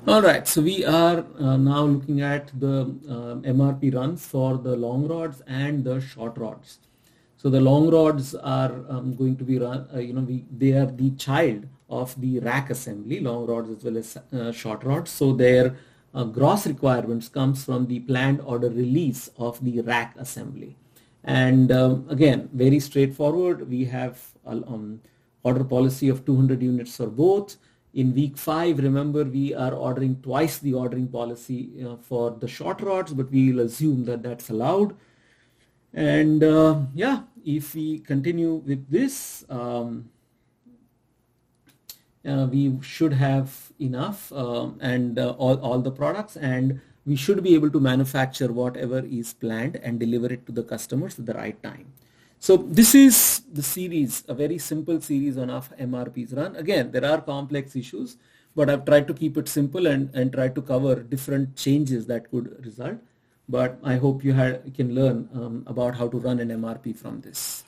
All right, so we are now looking at the MRP runs for the long rods and the short rods. So the long rods are going to be run, they are the child of the rack assembly, long rods as well as short rods. So their gross requirements comes from the planned order release of the rack assembly. And again, very straightforward. We have order policy of 200 units for both. In week 5, remember, we are ordering twice the ordering policy for the short rods, but we will assume that that's allowed. And yeah, if we continue with this, we should have enough and all the products, and we should be able to manufacture whatever is planned and deliver it to the customers at the right time. So this is the series, a very simple series on how MRPs run. Again, there are complex issues, but I've tried to keep it simple and try to cover different changes that could result. But I hope you can learn about how to run an MRP from this.